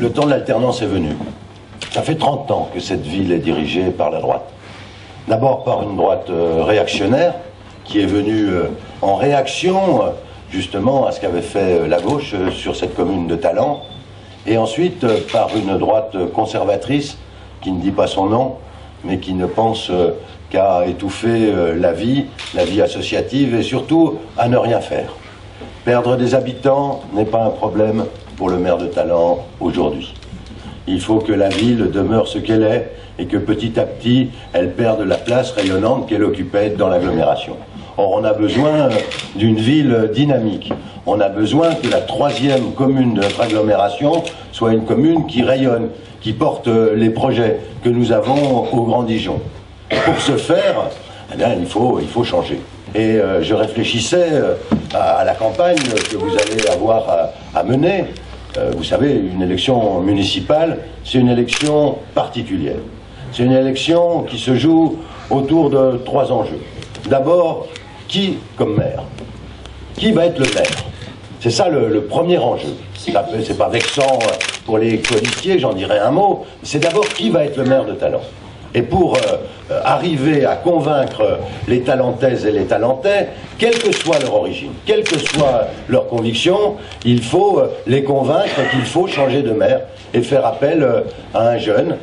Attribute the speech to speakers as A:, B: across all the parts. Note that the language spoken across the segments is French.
A: le temps de l'alternance est venu. Ça fait 30 ans que cette ville est dirigée par la droite. D'abord par une droite réactionnaire, qui est venue en réaction justement à ce qu'avait fait la gauche sur cette commune de Talent, et ensuite par une droite conservatrice, qui ne dit pas son nom, mais qui ne pense qu'à étouffer la vie associative, et surtout à ne rien faire. Perdre des habitants n'est pas un problème pour le maire de Talent aujourd'hui. Il faut que la ville demeure ce qu'elle est et que petit à petit, elle perde la place rayonnante qu'elle occupait dans l'agglomération. Or, on a besoin d'une ville dynamique. On a besoin que la troisième commune de notre agglomération soit une commune qui rayonne, qui porte les projets que nous avons au Grand Dijon. Pour ce faire, eh bien, il faut changer. Et je réfléchissais à la campagne que vous allez avoir à mener. Vous savez, une élection municipale, c'est une élection particulière. C'est une élection qui se joue autour de 3 enjeux. D'abord, qui comme maire? Qui va être le maire? C'est ça le premier enjeu. C'est pas vexant pour les colistiers, j'en dirai un mot. C'est d'abord qui va être le maire de Talent. Et pour arriver à convaincre les Talentaises et les Talentais, quelle que soit leur origine, quelle que soit leur conviction, il faut les convaincre qu'il faut changer de maire et faire appel à un jeune.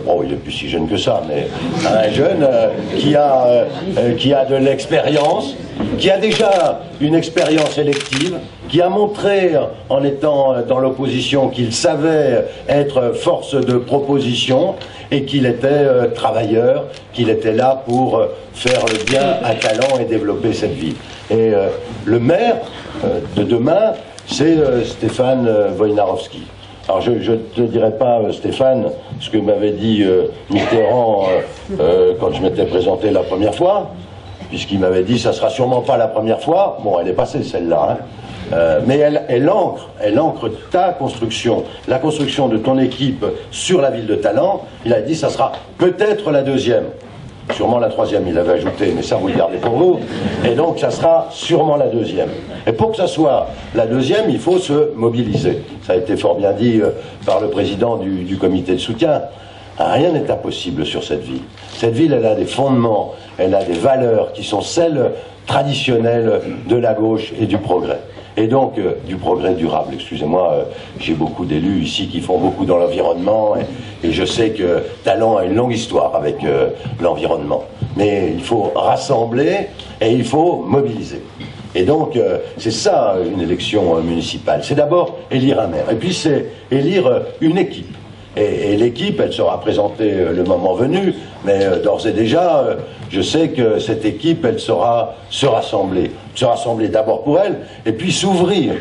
A: Bon, il n'est plus si jeune que ça, mais un jeune qui a de l'expérience, qui a déjà une expérience élective, qui a montré, en étant dans l'opposition, qu'il savait être force de proposition et qu'il était travailleur, qu'il était là pour faire le bien à Talent et développer cette ville. Et le maire de demain, c'est Stéphane Wojnarowski. Alors je ne te dirai pas, Stéphane, ce que m'avait dit Mitterrand quand je m'étais présenté la première fois, puisqu'il m'avait dit ça sera sûrement pas la première fois. Bon, elle est passée celle-là, hein. Mais elle ancre ta construction, la construction de ton équipe sur la ville de Talent. Il a dit ça sera peut-être la deuxième. Sûrement la troisième, il avait ajouté, mais ça vous le gardez pour vous. Et donc ça sera sûrement la deuxième. Et pour que ça soit la deuxième, il faut se mobiliser. Ça a été fort bien dit par le président du comité de soutien. Rien n'est impossible sur cette ville. Cette ville, elle a des fondements, elle a des valeurs qui sont celles traditionnelles de la gauche et du progrès. Et donc, du progrès durable. Excusez-moi, j'ai beaucoup d'élus ici qui font beaucoup dans l'environnement, et je sais que Talent a une longue histoire avec l'environnement. Mais il faut rassembler et il faut mobiliser. Et donc, c'est ça une élection municipale. C'est d'abord élire un maire, et puis c'est élire une équipe. Et l'équipe, elle sera présentée le moment venu, mais d'ores et déjà, je sais que cette équipe, elle saura se rassembler. Se rassembler d'abord pour elle, et puis s'ouvrir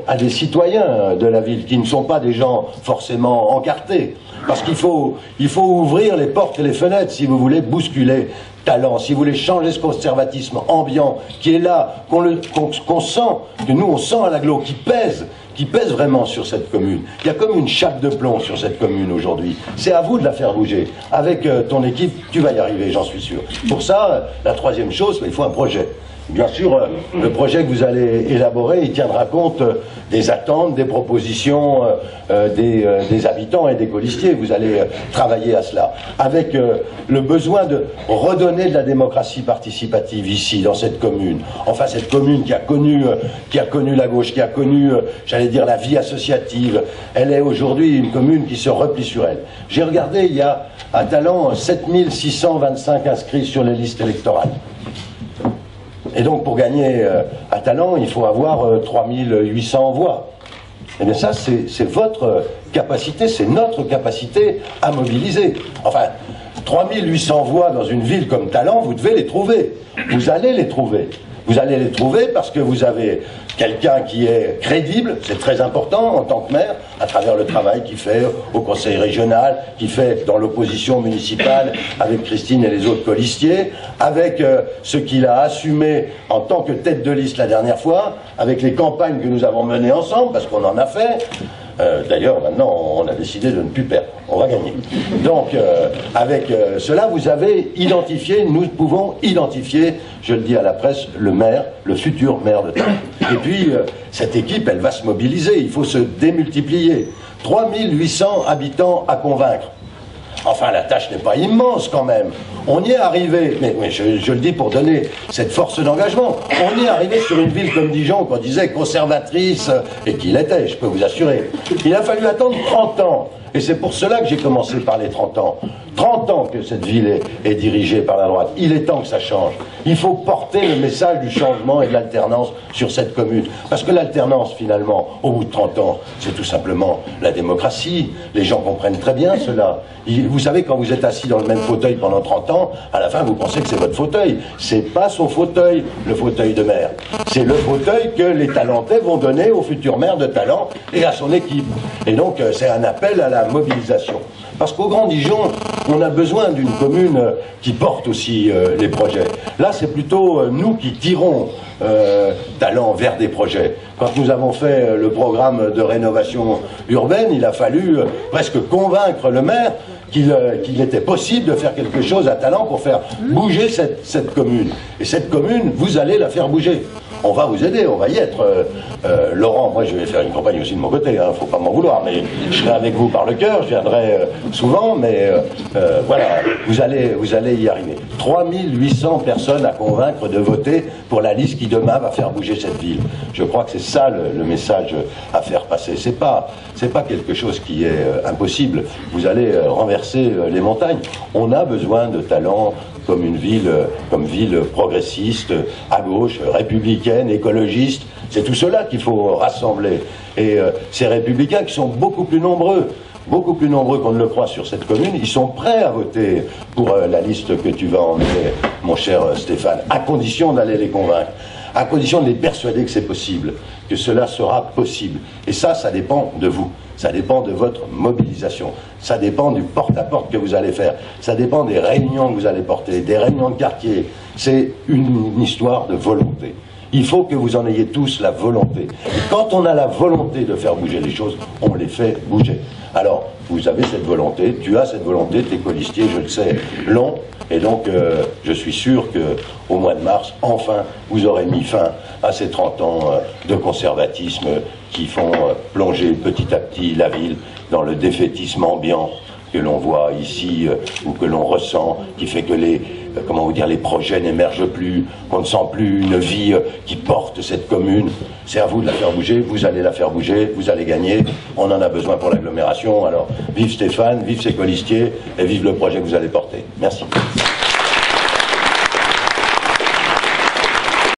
A: à des citoyens de la ville, qui ne sont pas des gens forcément encartés. Parce qu'il faut ouvrir les portes et les fenêtres si vous voulez bousculer Talent, si vous voulez changer ce conservatisme ambiant qui est là, qu'on sent, que nous on sent à l'agglo, qui pèse vraiment sur cette commune. Il y a comme une chape de plomb sur cette commune aujourd'hui. C'est à vous de la faire bouger. Avec ton équipe, tu vas y arriver, j'en suis sûr. Pour ça, la troisième chose, il faut un projet. Bien sûr, le projet que vous allez élaborer, il tiendra compte des attentes, des propositions des habitants et des colistiers. Vous allez travailler à cela. Avec le besoin de redonner de la démocratie participative ici, dans cette commune. Enfin, cette commune qui a connu la gauche, qui a connu, j'allais dire, la vie associative. Elle est aujourd'hui une commune qui se replie sur elle. J'ai regardé, il y a à Talent 7625 inscrits sur les listes électorales. Et donc, pour gagner à Talent, il faut avoir 3800 voix. Eh bien ça, c'est votre capacité, c'est notre capacité à mobiliser. Enfin, 3800 voix dans une ville comme Talent, vous devez les trouver. Vous allez les trouver. Vous allez les trouver parce que vous avez quelqu'un qui est crédible, c'est très important en tant que maire, à travers le travail qu'il fait au conseil régional, qu'il fait dans l'opposition municipale avec Christine et les autres colistiers, avec ce qu'il a assumé en tant que tête de liste la dernière fois, avec les campagnes que nous avons menées ensemble, parce qu'on en a fait. D'ailleurs, maintenant, on a décidé de ne plus perdre. On va gagner. Donc, avec cela, vous avez identifié, nous pouvons identifier, je le dis à la presse, le maire, le futur maire de Talon. Et puis, cette équipe, elle va se mobiliser. Il faut se démultiplier. 3800 habitants à convaincre. Enfin, la tâche n'est pas immense quand même. On y est arrivé, mais je le dis pour donner cette force d'engagement, on y est arrivé sur une ville comme Dijon, qu'on disait conservatrice, et qu'il était, je peux vous assurer. Il a fallu attendre 30 ans. Et c'est pour cela que j'ai commencé par les 30 ans. 30 ans que cette ville est dirigée par la droite. Il est temps que ça change. Il faut porter le message du changement et de l'alternance sur cette commune. Parce que l'alternance, finalement, au bout de 30 ans, c'est tout simplement la démocratie. Les gens comprennent très bien cela. Vous savez, quand vous êtes assis dans le même fauteuil pendant 30 ans, à la fin, vous pensez que c'est votre fauteuil. C'est pas son fauteuil, le fauteuil de maire. C'est le fauteuil que les talentés vont donner au futur maire de Talent et à son équipe. Et donc, c'est un appel à la mobilisation. Parce qu'au Grand Dijon, on a besoin d'une commune qui porte aussi les projets. Là, c'est plutôt nous qui tirons Talent vers des projets. Quand nous avons fait le programme de rénovation urbaine, il a fallu presque convaincre le maire qu'il était possible de faire quelque chose à Talent pour faire bouger cette commune. Et cette commune, vous allez la faire bouger. On va vous aider, on va y être. Laurent, moi je vais faire une campagne aussi de mon côté, hein, faut pas m'en vouloir, mais je serai avec vous par le cœur, je viendrai souvent, mais voilà, vous allez y arriver. 3800 personnes à convaincre de voter pour la liste qui demain va faire bouger cette ville. Je crois que c'est ça le message à faire passer. C'est pas quelque chose qui est impossible. Vous allez renverser les montagnes. On a besoin de talents comme une ville, progressiste, à gauche, républicaine, écologiste. C'est tout cela qu'il faut rassembler. Et ces républicains qui sont beaucoup plus nombreux qu'on ne le croit sur cette commune, ils sont prêts à voter pour la liste que tu vas emmener, mon cher Stéphane, à condition d'aller les convaincre, à condition de les persuader que c'est possible, que cela sera possible. Et ça dépend de vous. Ça dépend de votre mobilisation. Ça dépend du porte-à-porte que vous allez faire. Ça dépend des réunions que vous allez porter, des réunions de quartier. C'est une histoire de volonté. Il faut que vous en ayez tous la volonté. Et quand on a la volonté de faire bouger les choses, on les fait bouger. Alors, vous avez cette volonté, tu as cette volonté, tes colistiers, je le sais, l'ont. Et donc, je suis sûr qu'au mois de mars, enfin, vous aurez mis fin à ces 30 ans de conservatisme qui font plonger petit à petit la ville dans le défaitisme ambiant que l'on voit ici ou que l'on ressent, qui fait que les projets n'émergent plus, qu'on ne sent plus une vie qui porte cette commune. C'est à vous de la faire bouger, vous allez la faire bouger, vous allez gagner, on en a besoin pour l'agglomération. Alors vive Stéphane, vive ses colistiers et vive le projet que vous allez porter. Merci.